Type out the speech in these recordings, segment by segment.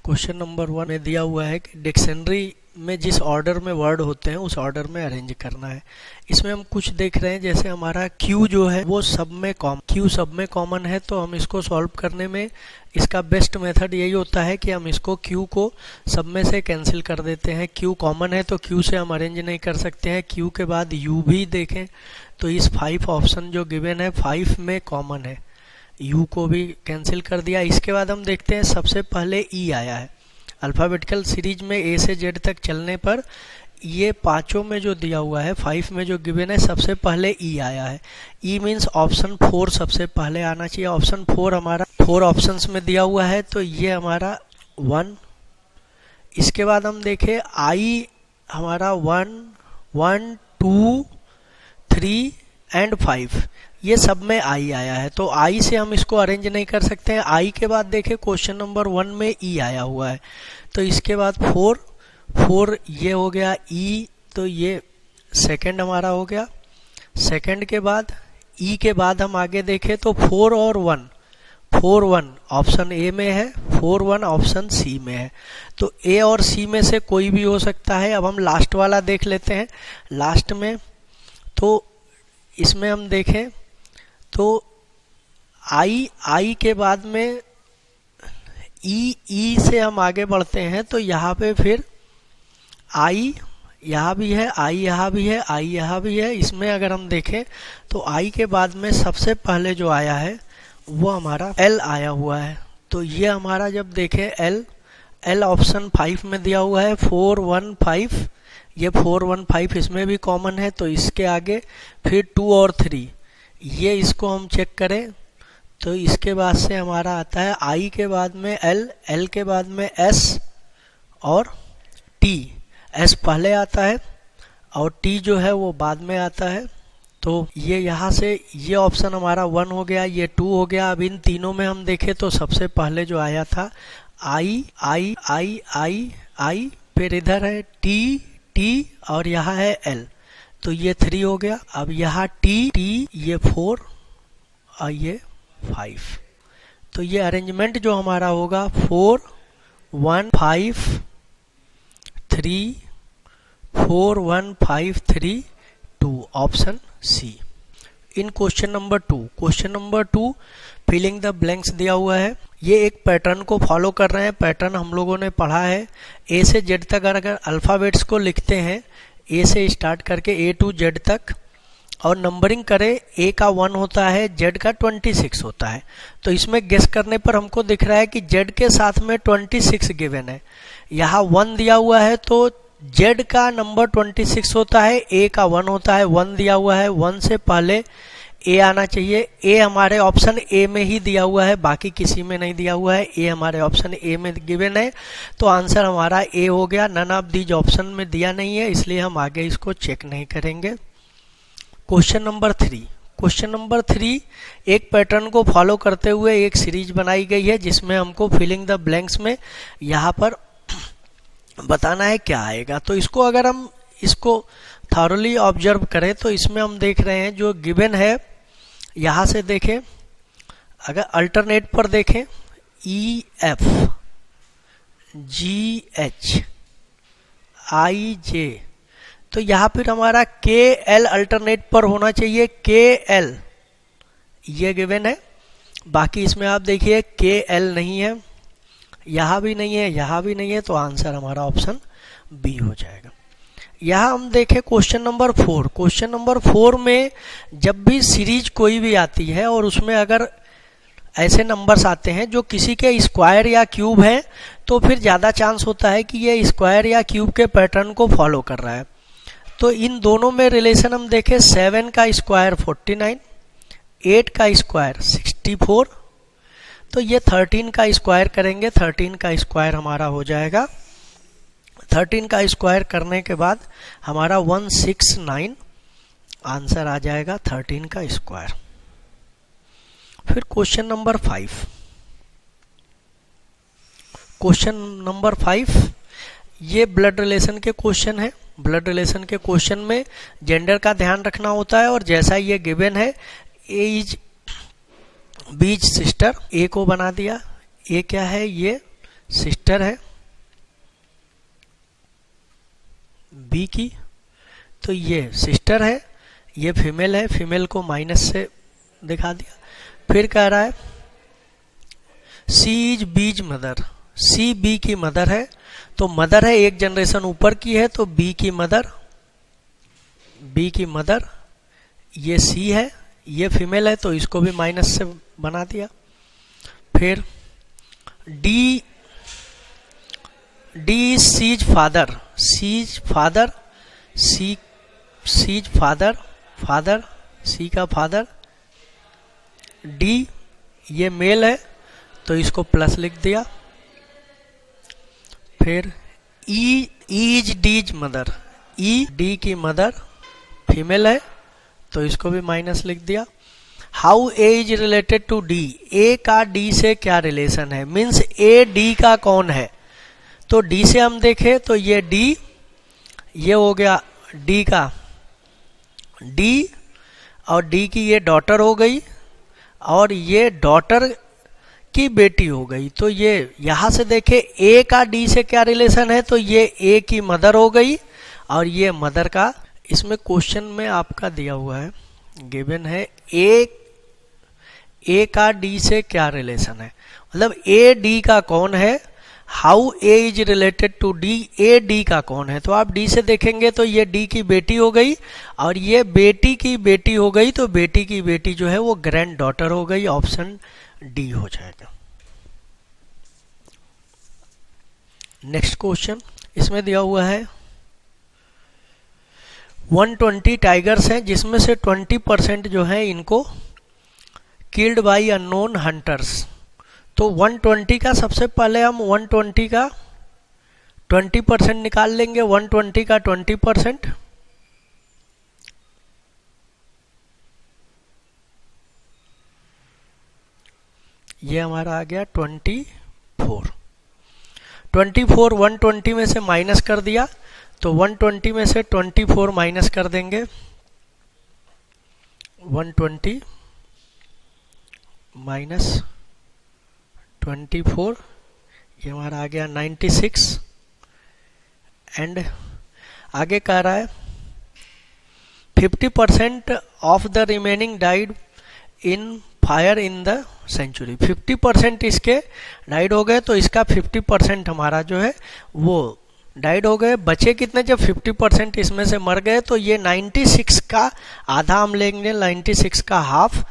Question number 1 में दिया हुआ है कि डिक्शनरी में जिस ऑर्डर में वर्ड होते हैं उस ऑर्डर में अरेंज करना है। इसमें हम कुछ देख रहे हैं, जैसे हमारा क्यू जो है वो सब में कॉमन है, तो हम इसको सॉल्व करने में इसका बेस्ट मेथड यही होता है कि हम इसको क्यू को सब में से कैंसिल कर देते हैं। क्यू कॉमन है तो क्यू से हम अरेंज नहीं कर सकते हैं। क्यू के बाद यू भी देखें तो इस 5 ऑप्शन जो गिवन है 5 में कॉमन है, यू को भी कैंसिल कर दिया। इसके बाद हम देखते हैं सबसे पहले ई आया है। अल्फ़ाबेटिकल सीरीज में ए से जेड तक चलने पर ये पांचों में जो दिया हुआ है 5 में जो गिवन है सबसे पहले ई आया है। ई मीन्स ऑप्शन 4 सबसे पहले आना चाहिए। ऑप्शन 4 हमारा 4 ऑप्शंस में दिया हुआ है तो ये हमारा 1। इसके बाद हम देखें आई हमारा 1, 1, 2, 3 एंड 5, ये सब में आई आया है, तो आई से हम इसको अरेंज नहीं कर सकते हैं। आई के बाद देखें क्वेश्चन नंबर 1 में ई आया हुआ है, तो इसके बाद 4 ये हो गया ई, तो ये सेकंड हमारा हो गया। सेकंड के बाद ई के बाद हम आगे देखें तो 4 और 1, 4, 1 ऑप्शन ए में है, 4, 1 ऑप्शन सी में है, तो ए और सी में से कोई भी हो सकता है। अब हम लास्ट वाला देख लेते हैं। लास्ट में तो इसमें हम देखें तो आई के बाद में ई से हम आगे बढ़ते हैं, तो यहाँ पे फिर आई यहाँ भी है, आई यहाँ भी है, आई यहाँ भी है। इसमें अगर हम देखें तो आई के बाद में सबसे पहले जो आया है वो हमारा एल आया हुआ है, तो ये हमारा जब देखें एल ऑप्शन 5 में दिया हुआ है, 4, 1, 5, ये 4, 1, 5 इसमें भी कॉमन है, तो इसके आगे फिर 2 और 3, ये इसको हम चेक करें तो इसके बाद से हमारा आता है आई के बाद में एल के बाद में एस और टी। एस पहले आता है और टी जो है वो बाद में आता है, तो ये यहाँ से ये ऑप्शन हमारा 1 हो गया, ये 2 हो गया। अब इन तीनों में हम देखें तो सबसे पहले जो आया था आई आई आई आई आई, फिर इधर है टी और यहाँ है एल, तो ये 3 हो गया। अब यहाँ टी ये 4 और ये 5, तो ये अरेंजमेंट जो हमारा होगा 4, 1, 5, 3, 4, 1, 5, 3, 2 option C. In question number 2 filling the blanks दिया हुआ है। ये एक पैटर्न को फॉलो कर रहे हैं। पैटर्न हम लोगों ने पढ़ा है, ए से जेड तक अगर अल्फ़ाबेट्स को लिखते हैं ए से स्टार्ट करके ए टू जेड तक और नंबरिंग करें, ए का 1 होता है, जेड का 26 होता है, तो इसमें गेस करने पर हमको दिख रहा है कि जेड के साथ में 26 गिवन है। यहाँ 1 दिया हुआ है तो जेड का नंबर 26 होता है, ए का 1 होता है, 1 दिया हुआ है, 1 से पहले ए आना चाहिए। ए हमारे ऑप्शन ए में ही दिया हुआ है, बाकी किसी में नहीं दिया हुआ है, ए हमारे ऑप्शन ए में गिवन है, तो आंसर हमारा ए हो गया। नन ऑफ दीज ऑप्शन में दिया नहीं है, इसलिए हम आगे इसको चेक नहीं करेंगे। क्वेश्चन नंबर 3 एक पैटर्न को फॉलो करते हुए एक सीरीज बनाई गई है जिसमें हमको फिलिंग द ब्लैंक्स में यहाँ पर बताना है क्या आएगा। तो इसको अगर हम इसको थॉरली ऑब्जर्व करें तो इसमें हम देख रहे हैं जो गिवन है, यहाँ से देखें, अगर अल्टरनेट पर देखें ई F G H I J, तो यहाँ फिर हमारा के एल अल्टरनेट पर होना चाहिए, के एल ये गिवन है। बाकी इसमें आप देखिए के एल नहीं है, यहाँ भी नहीं है, यहाँ भी नहीं है, तो आंसर हमारा ऑप्शन बी हो जाएगा। यहाँ हम देखें क्वेश्चन नंबर 4 में जब भी सीरीज कोई भी आती है और उसमें अगर ऐसे नंबर्स आते हैं जो किसी के स्क्वायर या क्यूब हैं, तो फिर ज़्यादा चांस होता है कि ये स्क्वायर या क्यूब के पैटर्न को फॉलो कर रहा है। तो इन दोनों में रिलेशन हम देखें, 7 का स्क्वायर 49, 8 का स्क्वायर 64, तो ये 13 का स्क्वायर करेंगे, 13 का स्क्वायर हमारा हो जाएगा। 13 का स्क्वायर करने के बाद हमारा 169 आंसर आ जाएगा 13 का स्क्वायर। फिर क्वेश्चन नंबर 5 ये ब्लड रिलेशन के क्वेश्चन है। ब्लड रिलेशन के क्वेश्चन में जेंडर का ध्यान रखना होता है, और जैसा ये गिवन है ए इज बीज सिस्टर, ए को बना दिया, ए क्या है, ये सिस्टर है बी की, तो ये सिस्टर है, ये फीमेल है, फीमेल को माइनस से दिखा दिया। फिर कह रहा है सी इज बीज मदर, सी बी की मदर है, तो मदर है एक जनरेशन ऊपर की है, तो बी की मदर, बी की मदर ये सी है, ये फीमेल है, तो इसको भी माइनस से बना दिया। फिर D, D C's father, C's father, C's father, father C का फादर, डी ये मेल है, तो इसको प्लस लिख दिया। फिर E is D's mother, E D की मदर फीमेल है, तो इसको भी माइनस लिख दिया। How A is related to D, A का डी से क्या रिलेशन है, मीन्स ए डी का कौन है। तो डी से हम देखें तो ये डी, ये हो गया डी का डी, और डी की ये डॉटर हो गई, और ये डॉटर की बेटी हो गई। तो ये यहाँ से देखें ए का डी से क्या रिलेशन है, तो ये ए की मदर हो गई, और ये मदर का, इसमें क्वेश्चन में आपका दिया हुआ है, गिवन है ए का डी से क्या रिलेशन है, मतलब ए डी का कौन है, how A is related to D, A D का कौन है। तो आप डी से देखेंगे तो ये डी की बेटी हो गई, और ये बेटी की बेटी हो गई, तो बेटी की बेटी जो है वो ग्रैंड डॉटर हो गई, ऑप्शन डी हो जाएगा। नेक्स्ट क्वेश्चन, इसमें दिया हुआ है 120 टाइगर्स हैं, जिसमें से 20% जो है इनको किल्ड बाई अननोन हंटर्स। तो 120 का सबसे पहले हम 120 का 20% निकाल लेंगे, 120 का 20%, ये हमारा आ गया 24। 24 120 में से माइनस कर दिया, तो 120 में से 24 माइनस कर देंगे, 120 माइनस 24, ये हमारा आ गया 96। एंड आगे कह रहा है 50% of the remaining died in fire in the century. 50% इसके डाइड हो गए, तो इसका 50% हमारा जो है वो डाइड हो गए। बचे कितने, जब 50% इसमें से मर गए, तो ये 96 का आधा हम लेंगे, 96 का हाफ,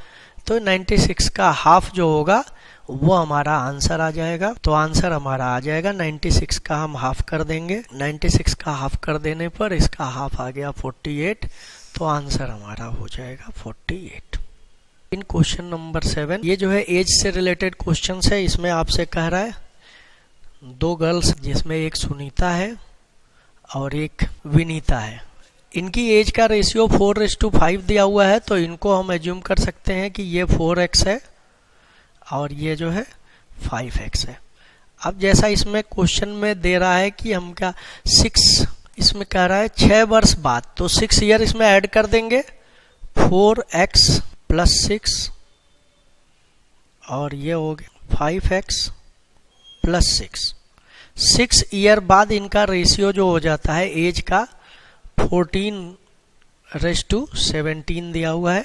तो 96 का हाफ जो होगा वो हमारा आंसर आ जाएगा। तो आंसर हमारा आ जाएगा 96 का हम हाफ कर देंगे, 96 का हाफ कर देने पर इसका हाफ आ गया 48, तो आंसर हमारा हो जाएगा 48। इन क्वेश्चन नंबर 7, ये जो है एज से रिलेटेड क्वेश्चन है। इसमें आपसे कह रहा है 2 गर्ल्स, जिसमें एक सुनीता है और एक विनीता है, इनकी एज का रेशियो 4:5 दिया हुआ है, तो इनको हम एज्यूम कर सकते हैं कि ये 4x है और ये जो है 5x है। अब जैसा इसमें क्वेश्चन में दे रहा है कि हम क्या 6, इसमें कह रहा है 6 वर्ष बाद, तो 6 ईयर इसमें ऐड कर देंगे, 4x + 6, और ये हो गया 5x + 6। 6 ईयर बाद इनका रेशियो जो हो जाता है एज का 14:17 दिया हुआ है,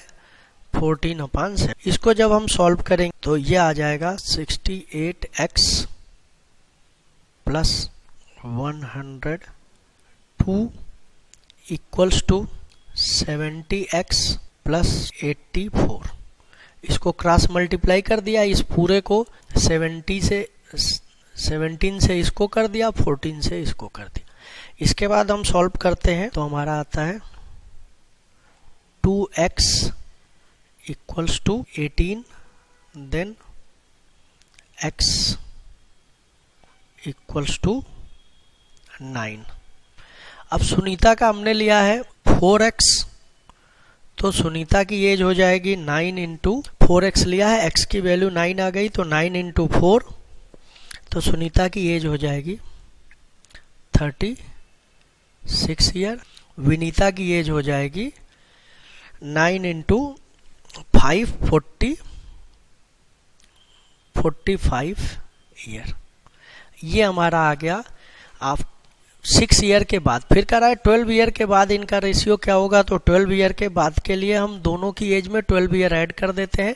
14/7। इसको जब हम सॉल्व करेंगे तो ये आ जाएगा 68x + 102 = 70x + 84। इसको क्रॉस मल्टीप्लाई कर दिया, इस पूरे को 17 से इसको कर दिया, 14 से इसको कर दिया। इसके बाद हम सॉल्व करते हैं तो हमारा आता है 2x = 18, देन x = 9। अब सुनीता का हमने लिया है 4x, तो सुनीता की एज हो जाएगी 9 × 4x लिया है, x की वैल्यू 9 आ गई, तो 9 × 4, तो सुनीता की एज हो जाएगी 36 ईयर। विनीता की एज हो जाएगी 9 × 5 45 ईयर। ये हमारा आ गया आप 6 ईयर के बाद। फिर कह रहा है 12 ईयर के बाद इनका रेशियो क्या होगा, तो 12 ईयर के बाद के लिए हम दोनों की एज में 12 ईयर ऐड कर देते हैं।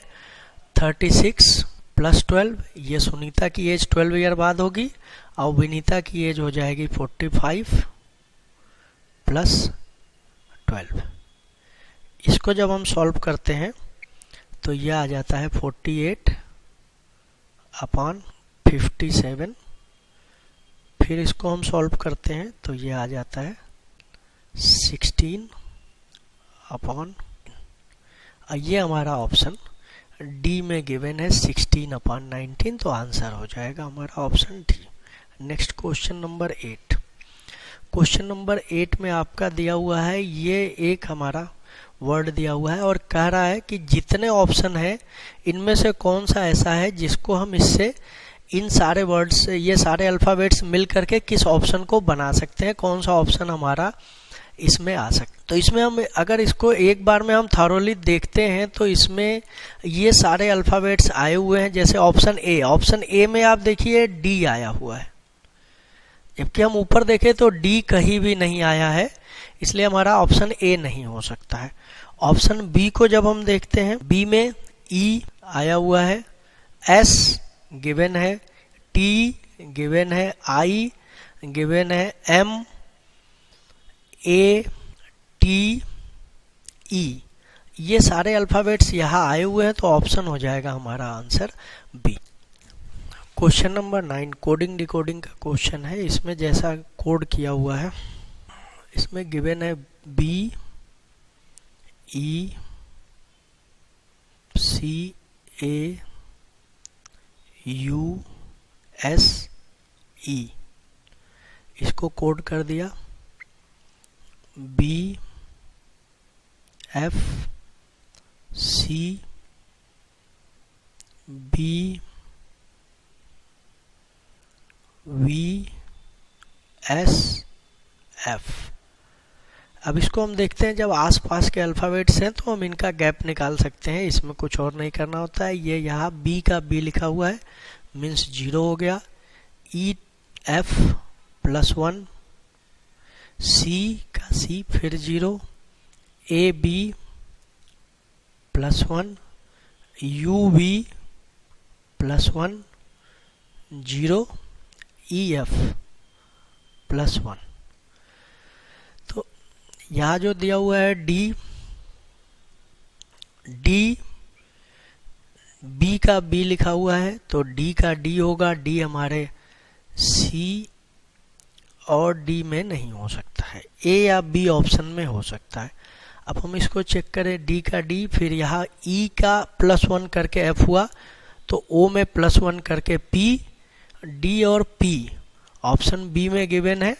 36 + 12, ये सुनीता की एज 12 ईयर बाद होगी और विनीता की एज हो जाएगी 45 + 12। इसको जब हम सॉल्व करते हैं तो यह आ जाता है 48/57। फिर इसको हम सॉल्व करते हैं तो ये आ जाता है 16/। ये हमारा ऑप्शन डी में गिवन है 16/19, तो आंसर हो जाएगा हमारा option D. Next question number 8। Question number 8 में आपका दिया हुआ है, ये एक हमारा वर्ड दिया हुआ है और कह रहा है कि जितने ऑप्शन है इनमें से कौन सा ऐसा है जिसको हम इससे इन सारे वर्ड्स, ये सारे अल्फ़ाबेट्स मिल करके किस ऑप्शन को बना सकते हैं, कौन सा ऑप्शन हमारा इसमें आ सकता है। तो इसमें हम अगर इसको एक बार में हम थॉरोली देखते हैं तो इसमें ये सारे अल्फ़ाबेट्स आए हुए हैं। जैसे ऑप्शन ए में आप देखिए डी आया हुआ है, जबकि हम ऊपर देखें तो डी कहीं भी नहीं आया है, इसलिए हमारा ऑप्शन ए नहीं हो सकता है। ऑप्शन बी को जब हम देखते हैं, बी में ई आया हुआ है, एस गिवन है, टी गिवन है, आई गिवन है, एम, ए, टी, ई, ये सारे अल्फ़ाबेट्स यहाँ आए हुए हैं, तो ऑप्शन हो जाएगा हमारा answer B. Question number 9 coding decoding का क्वेश्चन है। इसमें जैसा कोड किया हुआ है, इसमें गिवन है B, E, C, A, U, S, E, इसको कोड कर दिया B, F, C, B, V, S, F. अब इसको हम देखते हैं, जब आसपास के अल्फ़ाबेट्स हैं तो हम इनका गैप निकाल सकते हैं, इसमें कुछ और नहीं करना होता है। ये यहाँ बी का बी लिखा हुआ है, मीन्स 0 हो गया। ई, एफ +1, सी का सी फिर 0, A, B +1, U, V +1, 0, E, F +1। तो यहाँ जो दिया हुआ है डी बी का बी लिखा हुआ है, तो डी का डी होगा। डी हमारे सी और डी में नहीं हो सकता है, ए या बी ऑप्शन में हो सकता है। अब हम इसको चेक करें, डी का डी, फिर यहाँ ई का +1 करके एफ हुआ, तो ओ में +1 करके पी, डी और पी ऑप्शन बी में गिवन है,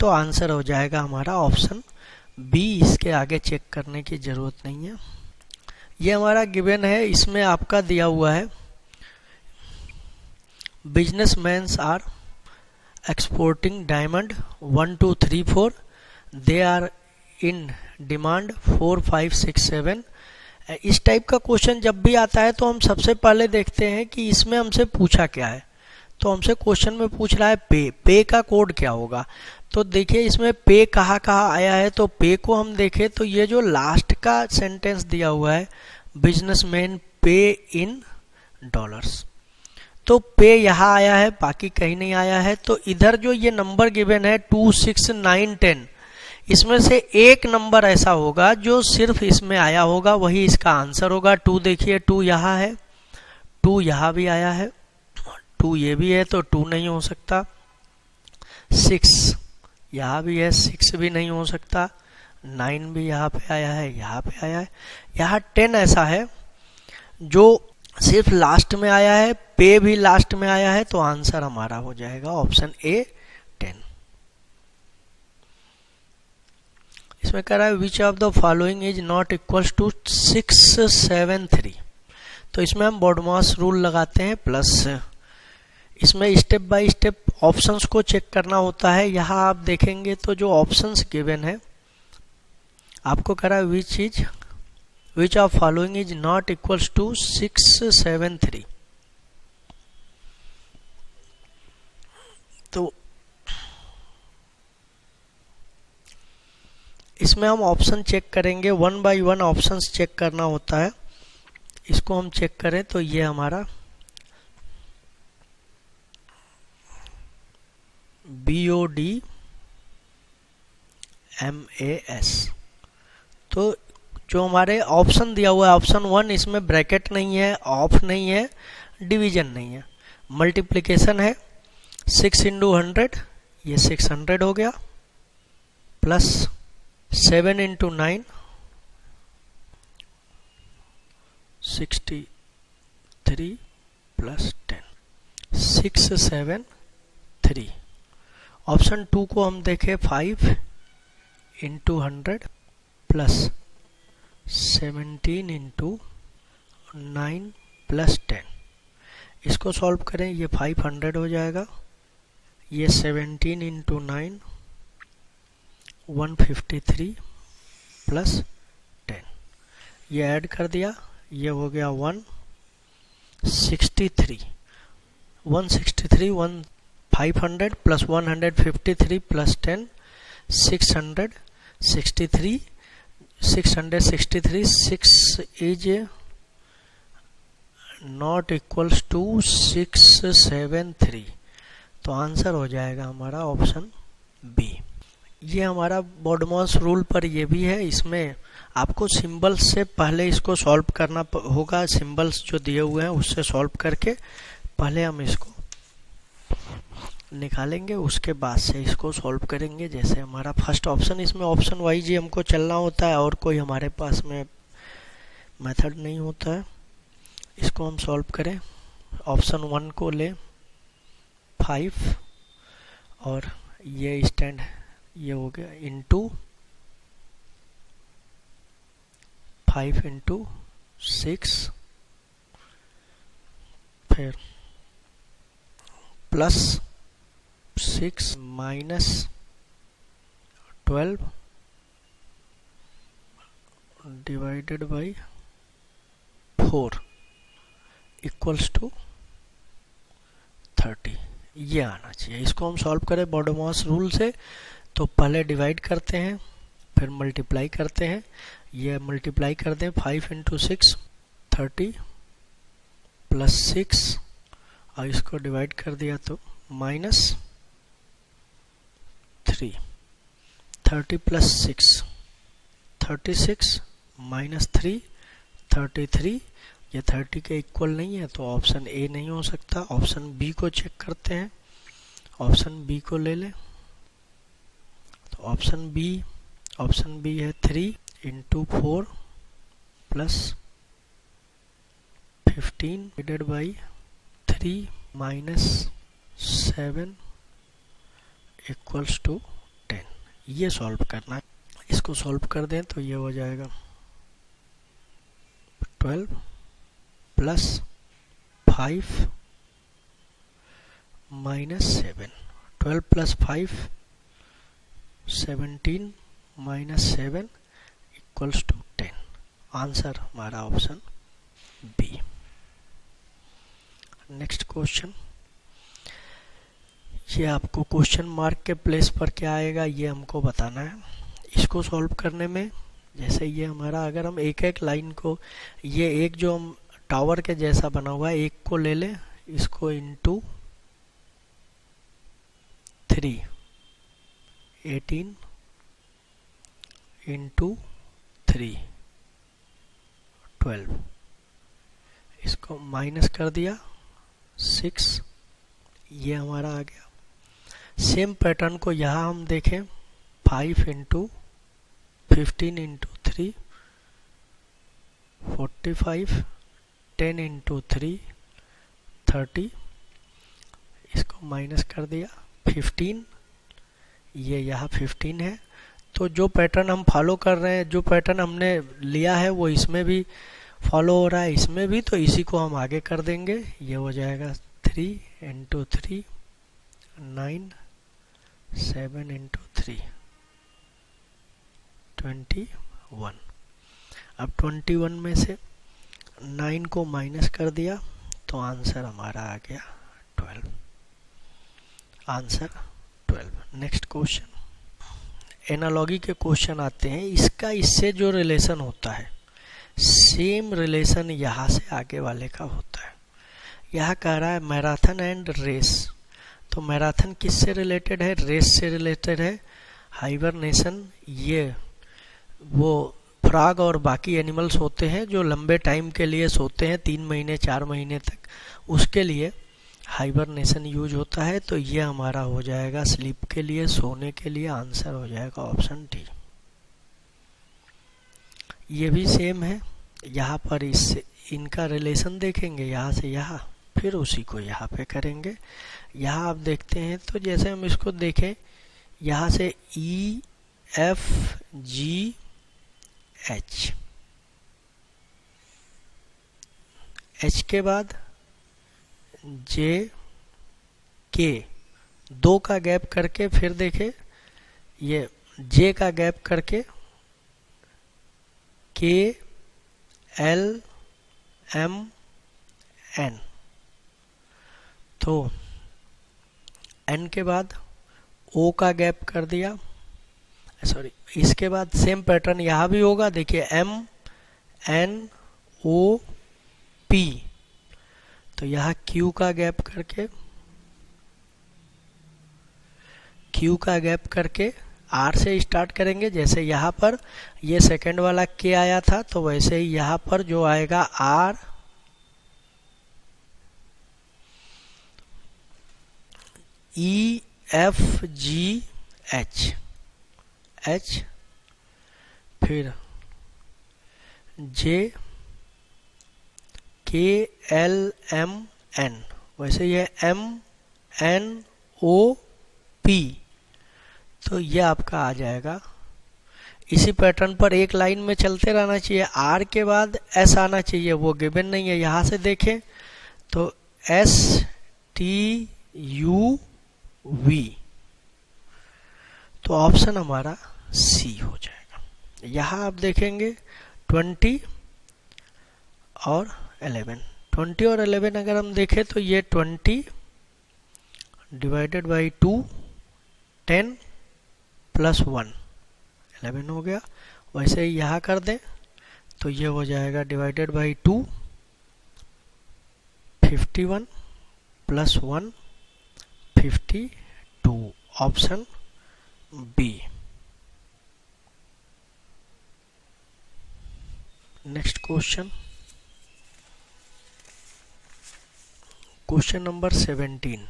तो आंसर हो जाएगा हमारा ऑप्शन बी। इसके आगे चेक करने की ज़रूरत नहीं है, ये हमारा गिवन है। इसमें आपका दिया हुआ है businessmans are exporting diamond 1 2 3 4, they are in demand 4 5 6 7। इस टाइप का क्वेश्चन जब भी आता है तो हम सबसे पहले देखते हैं कि इसमें हमसे पूछा क्या है। तो हमसे क्वेश्चन में पूछ रहा है पे का कोड क्या होगा। तो देखिए इसमें पे कहाँ कहाँ आया है, तो पे को हम देखें तो ये जो लास्ट का सेंटेंस दिया हुआ है, बिजनेसमैन पे इन डॉलर्स, तो पे यहाँ आया है, बाकी कहीं नहीं आया है। तो इधर जो ये नंबर गिवन है 2 6 9 10, इसमें से एक नंबर ऐसा होगा जो सिर्फ इसमें आया होगा, वही इसका आंसर होगा। 2 देखिए, 2 यहाँ है, 2 यहाँ भी आया है, 2 ये भी है, तो 2 नहीं हो सकता। 6 यहाँ भी है, 6 भी नहीं हो सकता। 9 भी यहाँ पे आया है, यहाँ पे आया है। यहाँ 10 ऐसा है जो सिर्फ लास्ट में आया है, पे भी लास्ट में आया है, तो आंसर हमारा हो जाएगा ऑप्शन ए 10। इसमें कह रहा है which of the following is not equals to 6 7 3। तो इसमें हम बॉडमास रूल लगाते हैं प्लस, इसमें स्टेप बाय स्टेप ऑप्शंस को चेक करना होता है। यहाँ आप देखेंगे तो जो ऑप्शंस गिवन है, आपको कह रहा है which of following is not equals to 6 7 3। इसमें हम ऑप्शन चेक करेंगे, 1 बाय 1 ऑप्शंस चेक करना होता है। इसको हम चेक करें तो ये हमारा BODMAS, तो जो हमारे ऑप्शन दिया हुआ है ऑप्शन 1, इसमें ब्रैकेट नहीं है, ऑफ नहीं है, डिवीजन नहीं है, मल्टीप्लिकेशन है। 6 इंटू 100, ये 600 हो गया, प्लस 7 इंटू 9, 63 प्लस 10, 673। ऑप्शन 2 को हम देखें, 5 इंटू 100 प्लस 17 इंटू 9 प्लस 10। इसको सॉल्व करें, ये 500 हो जाएगा, ये 17 इंटू 9 153 प्लस 10, ये ऐड कर दिया, ये हो गया 163। 500 plus 153 plus 10, 663। 663, 6 is not equals to 673, तो आंसर हो जाएगा हमारा ऑप्शन बी। ये हमारा बोडमॉस रूल पर ये भी है, इसमें आपको सिंबल्स से पहले इसको सॉल्व करना होगा। सिंबल्स जो दिए हुए हैं उससे सॉल्व करके पहले हम इसको निकालेंगे, उसके बाद से इसको सॉल्व करेंगे। जैसे हमारा फर्स्ट ऑप्शन, इसमें ऑप्शन वाइज ही हमको चलना होता है और कोई हमारे पास में मेथड नहीं होता है। इसको हम सॉल्व करें, ऑप्शन 1 को ले 5 और ये स्टैंड ये हो गया इंटू 5 इंटू 6, फिर plus 6 minus 12 divided by 4 equals to 30, ये आना चाहिए। इसको हम सॉल्व करें बोडमॉस रूल से, तो पहले डिवाइड करते हैं फिर मल्टीप्लाई करते हैं। ये मल्टीप्लाई कर दें, 5 इंटू 6 30 प्लस 6 और इसको डिवाइड कर दिया तो माइनस 3, 30 प्लस 6 36 माइनस 3 33, ये 30 के इक्वल नहीं है तो ऑप्शन ए नहीं हो सकता। ऑप्शन बी को चेक करते हैं, ऑप्शन बी को ले लें, तो ऑप्शन बी है 3 into 4 plus 15 divided by 3 minus 7 equals to 10, ये सॉल्व करना है। इसको सॉल्व कर दें तो ये हो जाएगा 12 plus 5 minus 7, 12 plus 5 17 minus 7 equals to 10, answer हमारा ऑप्शन बी। नेक्स्ट क्वेश्चन, ये आपको क्वेश्चन मार्क के प्लेस पर क्या आएगा ये हमको बताना है। इसको सॉल्व करने में जैसे ये हमारा, अगर हम एक एक लाइन को, ये एक जो हम टावर के जैसा बना हुआ है, एक को ले लें, इसको इंटू 3 18 इंटू 3 12, इसको माइनस कर दिया 6, ये हमारा आ गया। सेम पैटर्न को यहाँ हम देखें, 5 इंटू 15 इंटू 3 45, 10 इंटू 3 30, इसको माइनस कर दिया 15, ये यहाँ 15 है। तो जो पैटर्न हम फॉलो कर रहे हैं, जो पैटर्न हमने लिया है वो इसमें भी फॉलो हो रहा है, इसमें भी, तो इसी को हम आगे कर देंगे। ये हो जाएगा 3 इंटू 3 9, 7 इंटू 3 21। अब 21 में से 9 को माइनस कर दिया तो आंसर हमारा आ गया 12, आंसर 12। नेक्स्ट क्वेश्चन, एनालॉगी के क्वेश्चन आते हैं, इसका इससे जो रिलेशन होता है सेम रिलेशन यहाँ से आगे वाले का होता है। यहाँ कह रहा है मैराथन एंड रेस, तो मैराथन किससे रिलेटेड है? रेस से रिलेटेड है। हाइबरनेशन, ये वो फ्रॉग और बाकी एनिमल्स होते हैं जो लंबे टाइम के लिए सोते हैं, 3 महीने 4 महीने तक, उसके लिए हाइबरनेशन यूज होता है। तो ये हमारा हो जाएगा स्लीप के लिए, सोने के लिए, आंसर हो जाएगा ऑप्शन डी। ये भी सेम है, यहाँ पर इससे इनका रिलेशन देखेंगे यहाँ से यहाँ, फिर उसी को यहाँ पे करेंगे। यहाँ आप देखते हैं तो जैसे हम इसको देखें, यहाँ से ई एफ जी एच, एच के बाद जे के, 2 का गैप करके, फिर देखे ये जे का गैप करके के एल एम एन, तो एन के बाद ओ का गैप कर दिया, सॉरी इसके बाद सेम पैटर्न यहाँ भी होगा। देखिए एम एन ओ पी, तो यहाँ क्यू का गैप करके, क्यू का गैप करके आर से स्टार्ट करेंगे। जैसे यहाँ पर ये सेकंड वाला के आया था, तो वैसे ही यहाँ पर जो आएगा R, E F G H, H, फिर जे के एल एम एन, वैसे ये एम एन ओ पी, तो ये आपका आ जाएगा। इसी पैटर्न पर एक लाइन में चलते रहना चाहिए। आर के बाद एस आना चाहिए, वो गिवन नहीं है। यहाँ से देखें तो एस टी यू वी, तो ऑप्शन हमारा सी हो जाएगा। यहाँ आप देखेंगे 20 और 11, 20 और 11 अगर हम देखें तो ये 20 डिवाइडेड बाई 2, 10 प्लस 1, 11 हो गया। वैसे ही यहाँ कर दें तो ये हो जाएगा divided by 2, 51 plus 1, 52, option B. Next question, question number 17।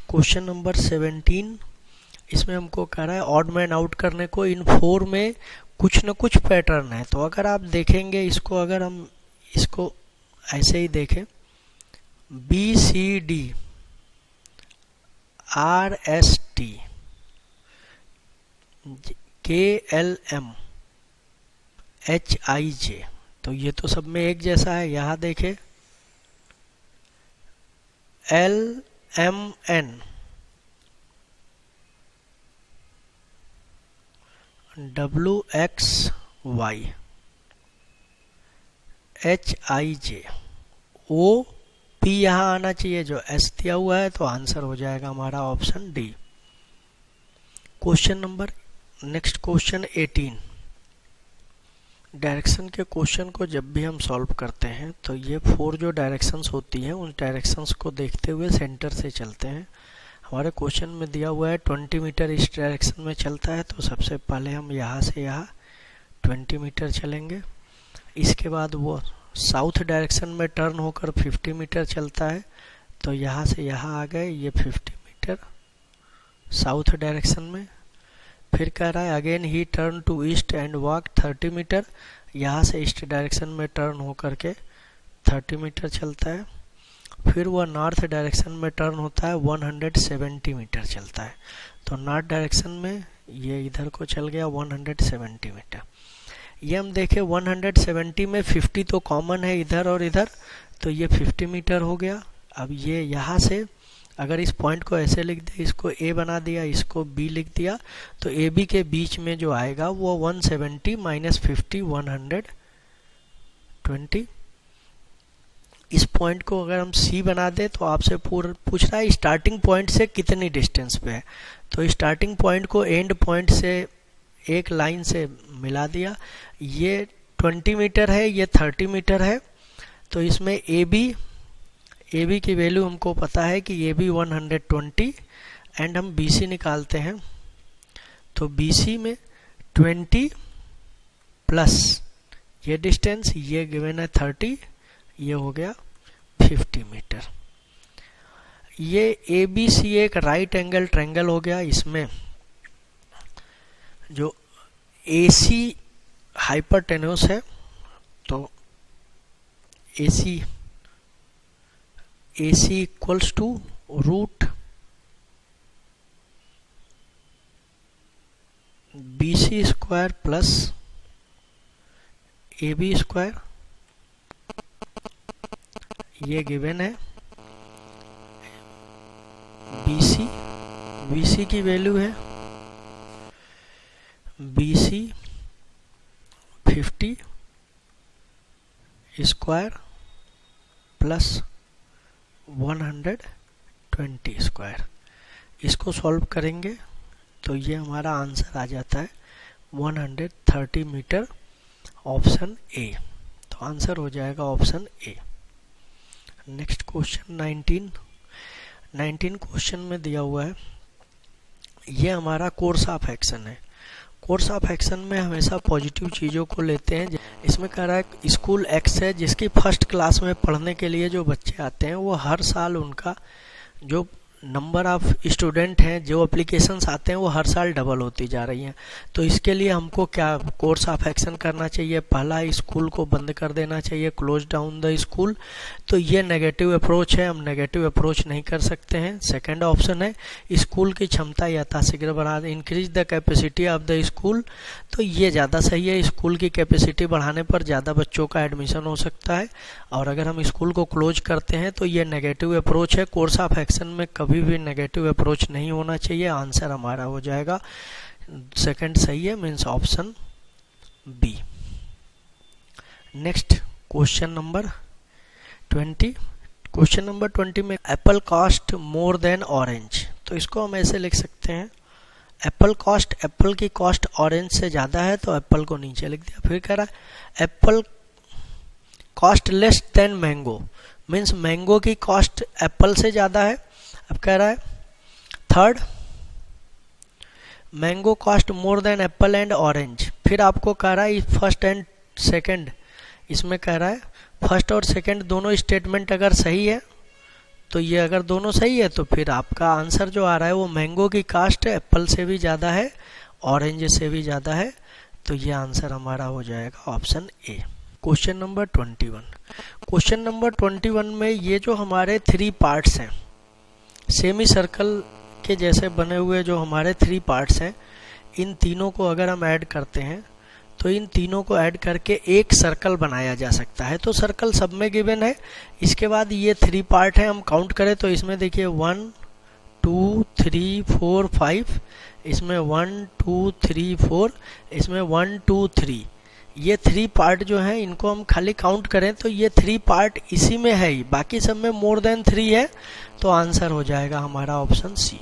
Question number 17, इसमें हमको कह रहा है ऑड मैन आउट करने को। इन 4 में कुछ न कुछ पैटर्न है। तो अगर आप देखेंगे इसको, अगर हम इसको ऐसे ही देखें, B C D R S T K L M H I J, तो ये तो सब में एक जैसा है। यहाँ देखें L M N W X Y H I J O P, यहाँ आना चाहिए, जो एस दिया हुआ है, तो आंसर हो जाएगा हमारा option D. Question number, next question 18। Direction के क्वेश्चन को जब भी हम सॉल्व करते हैं तो ये 4 जो डायरेक्शंस होती हैं उन डायरेक्शंस को देखते हुए सेंटर से चलते हैं। हमारे क्वेश्चन में दिया हुआ है 20 मीटर इस डायरेक्शन में चलता है, तो सबसे पहले हम यहाँ से यहाँ 20 मीटर चलेंगे। इसके बाद वो साउथ डायरेक्शन में टर्न होकर 50 मीटर चलता है, तो यहाँ से यहाँ आ गए ये 50 मीटर साउथ डायरेक्शन में। फिर कह रहा है अगेन ही turn to east and walk 30 metre, यहाँ से ईस्ट डायरेक्शन में टर्न होकर के 30 मीटर चलता है। फिर वह नॉर्थ डायरेक्शन में टर्न होता है, 170 मीटर चलता है। तो नॉर्थ डायरेक्शन में ये इधर को चल गया 170 मीटर। ये हम देखें 170 में 50 तो कॉमन है इधर और इधर, तो ये 50 मीटर हो गया। अब ये यहाँ से अगर इस पॉइंट को ऐसे लिख दिया, इसको ए बना दिया, इसको बी लिख दिया, तो ए बी के बीच में जो आएगा वो 170 माइनस 50 120, इस पॉइंट को अगर हम सी बना दें तो आपसे पूछ रहा है स्टार्टिंग पॉइंट से कितनी डिस्टेंस पे है। तो स्टार्टिंग पॉइंट को एंड पॉइंट से एक लाइन से मिला दिया। ये 20 मीटर है, ये 30 मीटर है। तो इसमें ए बी की वैल्यू हमको पता है कि ए बी 120 एंड हम बी सी निकालते हैं। तो बी सी में 20 प्लस ये डिस्टेंस, ये गिवन है 30, ये हो गया 50 मीटर। ये ए बी सी एक राइट एंगल ट्रायंगल हो गया। इसमें जो ए सी हाइपरटेन्यूस है, तो A C equals to root B C square plus A B square, ये गिवन है। बी सी की वैल्यू है B C 50 square plus 120 square. इसको सॉल्व करेंगे तो ये हमारा आंसर आ जाता है 130 मीटर, ऑप्शन ए। तो आंसर हो जाएगा option A. Next question 19 question में दिया हुआ है, ये हमारा कोर्स ऑफ एक्शन है। कोर्स ऑफ एक्शन में हमेशा पॉजिटिव चीज़ों को लेते हैं। इसमें कह रहा है स्कूल एक्स है जिसकी फर्स्ट क्लास में पढ़ने के लिए जो बच्चे आते हैं वो हर साल उनका जो नंबर ऑफ स्टूडेंट हैं, जो एप्लीकेशंस आते हैं वो हर साल डबल होती जा रही हैं। तो इसके लिए हमको क्या कोर्स ऑफ एक्शन करना चाहिए? पहला, स्कूल को बंद कर देना चाहिए, क्लोज डाउन द स्कूल। तो ये नेगेटिव अप्रोच है, हम नेगेटिव अप्रोच नहीं कर सकते हैं। सेकंड ऑप्शन है स्कूल की क्षमता यथाशीघ्र बढ़ा दें, increase the capacity of the school. तो ये ज़्यादा सही है, स्कूल की कैपेसिटी बढ़ाने पर ज़्यादा बच्चों का एडमिशन हो सकता है। और अगर हम स्कूल को क्लोज करते हैं तो ये नेगेटिव अप्रोच है। कोर्स ऑफ एक्शन में कभी भी नेगेटिव अप्रोच नहीं होना चाहिए। आंसर हमारा हो जाएगा सेकंड सही है, means option B. Next question number 20। Question number 20 में apple cost more than orange. तो इसको हम ऐसे लिख सकते हैं, एप्पल की कॉस्ट ऑरेंज से ज़्यादा है तो एप्पल को नीचे लिख दिया। फिर कह रहा है Apple cost less than mango, means mango की कॉस्ट एप्पल से ज़्यादा है। अब कह रहा है third, mango cost more then Apple and orange. फिर आपको कह रहा है फर्स्ट एंड सेकंड, इसमें कह रहा है फर्स्ट और सेकंड दोनों स्टेटमेंट अगर सही है तो ये अगर दोनों सही है तो फिर आपका आंसर जो आ रहा है वो मैंगो की कॉस्ट एप्पल से भी ज़्यादा है, ऑरेंज से भी ज़्यादा है। तो ये आंसर हमारा हो जाएगा option A. Question number 21। Question number 21 में ये जो हमारे 3 पार्ट्स हैं, सेमी सर्कल के जैसे बने हुए जो हमारे 3 पार्ट्स हैं, इन तीनों को अगर हम ऐड करते हैं तो इन तीनों को ऐड करके एक सर्कल बनाया जा सकता है। तो सर्कल सब में गिवन है। इसके बाद ये 3 पार्ट है, हम काउंट करें तो इसमें देखिए 1 2 3 4 5, इसमें 1 2 3 4, इसमें 1 2 3। ये 3 पार्ट जो हैं इनको हम खाली काउंट करें तो ये 3 पार्ट इसी में है ही, बाकी सब में मोर देन 3 है। तो आंसर हो जाएगा हमारा ऑप्शन सी।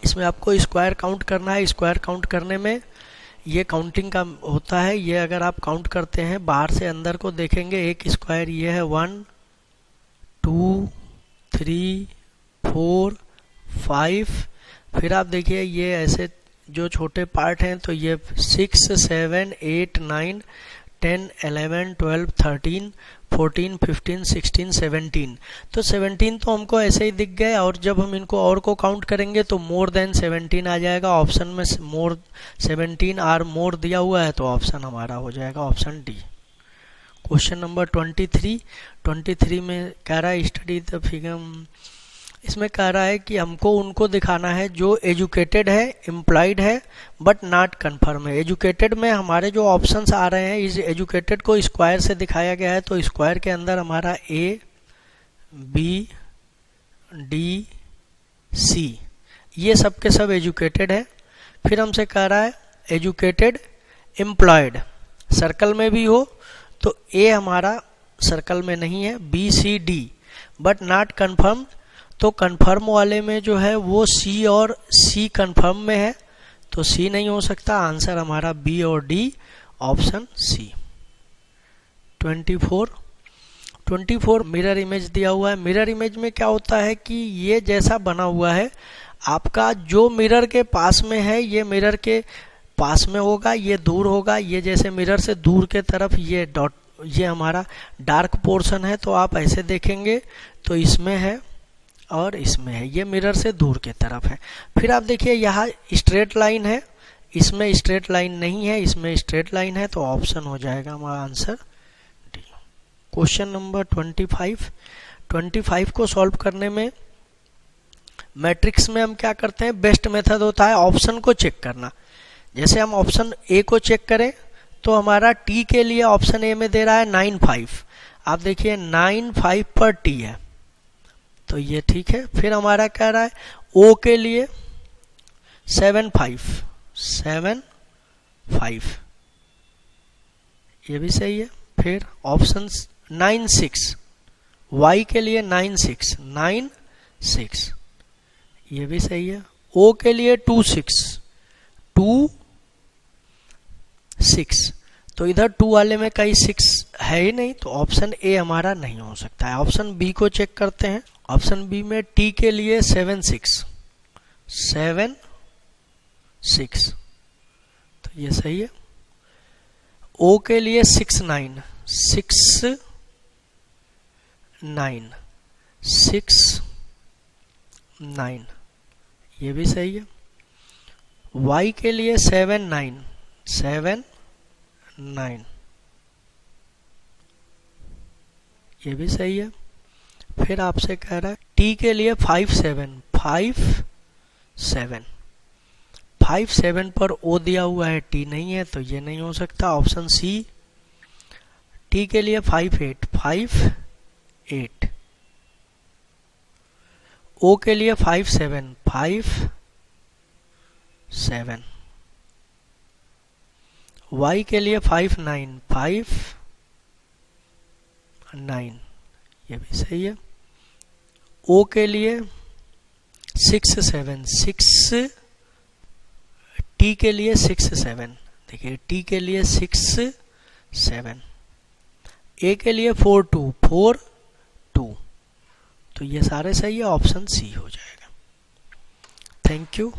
इसमें आपको स्क्वायर काउंट करना है। स्क्वायर काउंट करने में ये काउंटिंग का होता है। ये अगर आप काउंट करते हैं बाहर से अंदर को देखेंगे, एक स्क्वायर ये है 1 2 3 4 5। फिर आप देखिए ये ऐसे जो छोटे पार्ट हैं तो ये 6 7 8 9 10 11 12 13 14 15 16 17। तो 17 तो हमको ऐसे ही दिख गए, और जब हम इनको और को काउंट करेंगे तो मोर देन 17 आ जाएगा। ऑप्शन में मोर 17 और मोर दिया हुआ है तो ऑप्शन हमारा हो जाएगा ऑप्शन डी। क्वेश्चन नंबर 23 में कह रहा है स्टडी द फिगर। इसमें कह रहा है कि हमको उनको दिखाना है जो एजुकेटेड है, एम्प्लॉयड है, बट नॉट कन्फर्म है। एजुकेटेड में हमारे जो ऑप्शंस आ रहे हैं, इस एजुकेटेड को स्क्वायर से दिखाया गया है। तो स्क्वायर के अंदर हमारा ए बी डी सी ये सब के सब एजुकेटेड है। फिर हमसे कह रहा है एजुकेटेड एम्प्लॉयड, सर्कल में भी हो तो ए हमारा सर्कल में नहीं है, B C D, but not confirm. तो कन्फर्म वाले में जो है वो सी और सी कन्फर्म में है, तो सी नहीं हो सकता। आंसर हमारा बी और D, option C. 24 mirror image दिया हुआ है। मिरर इमेज में क्या होता है कि ये जैसा बना हुआ है, आपका जो मिरर के पास में है ये मिरर के पास में होगा, ये दूर होगा। ये जैसे मिरर से दूर के तरफ ये डॉट, ये हमारा डार्क पोर्शन है, तो आप ऐसे देखेंगे तो इसमें है और इसमें है, ये मिरर से दूर के तरफ है। फिर आप देखिए यहाँ स्ट्रेट लाइन है, इसमें स्ट्रेट लाइन नहीं है, इसमें स्ट्रेट लाइन है, तो ऑप्शन हो जाएगा हमारा आंसर डी। क्वेश्चन नंबर 25 को सॉल्व करने में मैट्रिक्स में हम क्या करते हैं, बेस्ट मेथड होता है ऑप्शन को चेक करना। जैसे हम ऑप्शन ए को चेक करें तो हमारा टी के लिए ऑप्शन ए में दे रहा है 9,5। आप देखिए 9,5 पर टी है, तो ये ठीक है। फिर हमारा कह रहा है ओ के लिए 7,5, ये भी सही है। फिर ऑप्शन 9,6, वाई के लिए 9,6, ये भी सही है। ओ के लिए 2,6, तो इधर 2 वाले में कहीं 6 है ही नहीं, तो ऑप्शन ए हमारा नहीं हो सकता है। ऑप्शन बी को चेक करते हैं। ऑप्शन बी में टी के लिए 7,6, तो ये सही है। ओ के लिए 6,9, ये भी सही है। वाई के लिए 7,9, ये भी सही है। फिर आपसे कह रहा है टी के लिए 5,7 पर ओ दिया हुआ है, टी नहीं है, तो ये नहीं हो सकता। ऑप्शन सी, टी के लिए 5,8, ओ के लिए 5,7, वाई के लिए 5,9, ये भी सही है। ओ के लिए 6,7, टी के लिए 6,7, देखिए टी के लिए 6,7, ए के लिए 4,2, तो ये सारे सही है, ऑप्शन सी हो जाएगा। Thank you.